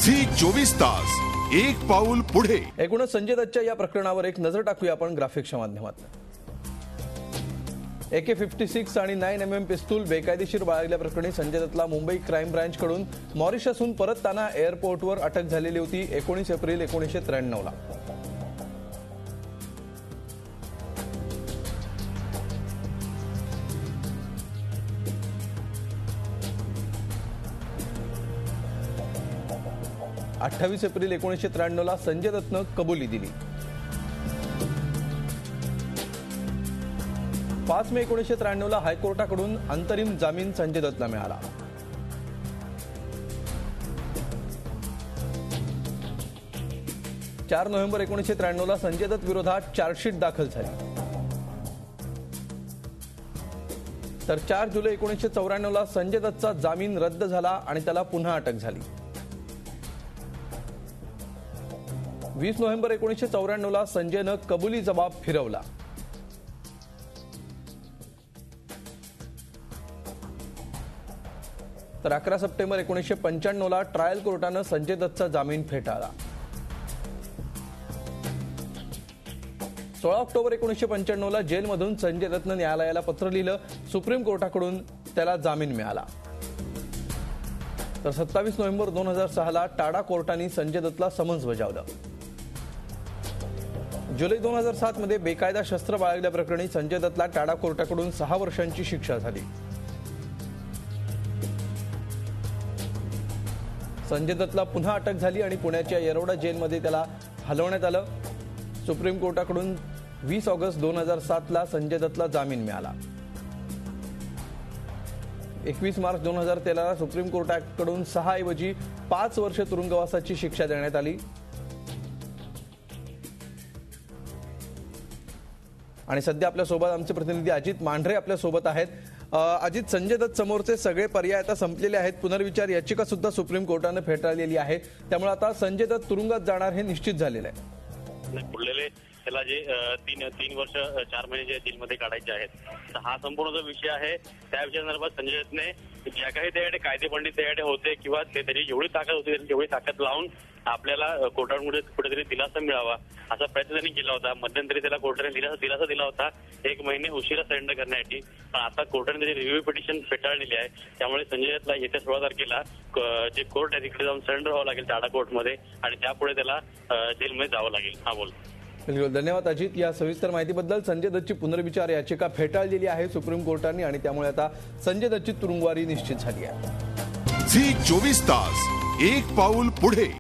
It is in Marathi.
झी 24 तास एक पाऊल पुढे। एकूणच संजय दत्तच्या या प्रकरणावर एक नजर टाकूया आपण ग्राफिक्सच्या माध्यमातून। AK-56 आणि 9mm पिस्तूल बेकायदेशीर बाळगल्याप्रकरणी संजय दत्तला मुंबई क्राईम ब्रांचकडून मॉरिशसहून परतताना एअरपोर्टवर अटक झालेली होती 19 एप्रिल 1993 ला। « 28 एप्रिल 1993 ला संजय दत्तनं कबुली दिली। 5 मे 1993 ला हायकोर्टाकडून अंतरिम जामीन संजय दत्तला मिळाला। « 4 नोव्हेंबर 1993 ला संजय दत्त विरोधात चार्जशीट दाखल झाली। तर 4 जुलै 1994 ला संजय दत्तचा जामीन रद्द झाला आणि त्याला पुन्हा अटक झाली। 20 नोव्हेंबर 1994 ला संजयनं कबुली जबाब फिरवला। तर 11 सप्टेंबर 1995 ला ट्रायल कोर्टानं संजय दत्तचा जामीन फेटाळला। 16 ऑक्टोबर 1995 ला जेलमधून संजय दत्तनं न्यायालयाला पत्र लिहिलं, सुप्रीम कोर्टाकडून त्याला जामीन मिळाला। तर 27 नोव्हेंबर 2006 ला टाडा कोर्टाने संजय दत्तला समन्स बजावलं। जुलै 2007 मध्ये बेकायदा शस्त्र बाळगल्याप्रकरणी संजय दत्तला टाडा कोर्टाकडून 6 वर्षांची शिक्षा झाली। संजय दत्तला पुन्हा अटक झाली आणि पुण्याच्या येरवडा जेलमध्ये त्याला हलवण्यात आलं। सुप्रीम कोर्टाकडून 20 ऑगस्ट 2007 ला संजय दत्तला जामीन मिळाला। 21 मार्च 2013 ला सुप्रीम कोर्टाकडून 6 ऐवजी 5 वर्ष तुरुंगवासाची शिक्षा देण्यात आली। आणि सध्या आपल्या सोबत आमचे प्रतिनिधी अजित मांढरे आपल्या सोबत आहेत। अजित, संजय दत्त समोरचे सगळे पर्याय आता संपलेले आहेत, पुनर्विचार याचिका सुद्धा सुप्रीम कोर्टाने फेटाळलेली आहे, त्यामुळे आता संजय दत्त तुरुंगात जाणार हे निश्चित झालेलं आहे। पुढलेले त्याला जे 3 वर्ष 4 महिने जे जेलमध्ये काढायचे आहेत, तर हा संपूर्ण जो विषय आहे त्या विषयासंदर्भात संजय दत्तने ज्या काही त्याकडे कायदे पंडित त्याकडे होते किंवा त्याची जेवढी ताकद होती तेवढी ताकद लावून आपल्याला कोर्टामध्ये कुठेतरी दिलासा मिळावा असा प्रयत्न त्यांनी केला होता। मध्यंतरी त्याला कोर्टाने दिलासा दिला होता 1 महिने उशिरा सरेंडर करण्यासाठी, पण आता कोर्टाने त्याची रिव्ह्यू पिटिशन फेटाळलेली आहे। त्यामुळे संजय दत्तला येत्या 16 तारखेला जे कोर्ट आहे तिकडे जाऊन सरेंडर व्हावं लागेल टाडा कोर्टमध्ये आणि त्यापुढे त्याला जेलमध्ये जावं लागेल। हा बोल। बिलकुल, धन्यवाद अजित या सविस्तर माहितीबद्दल। संजय दत्तची पुनर्विचार याचिका फेटाळलेली आहे सुप्रीम कोर्टाने आणि त्यामुळे आता संजय दत्तची तुरुंगवारी निश्चित झाली आहे। झी 24 तास एक पाऊल पुढे।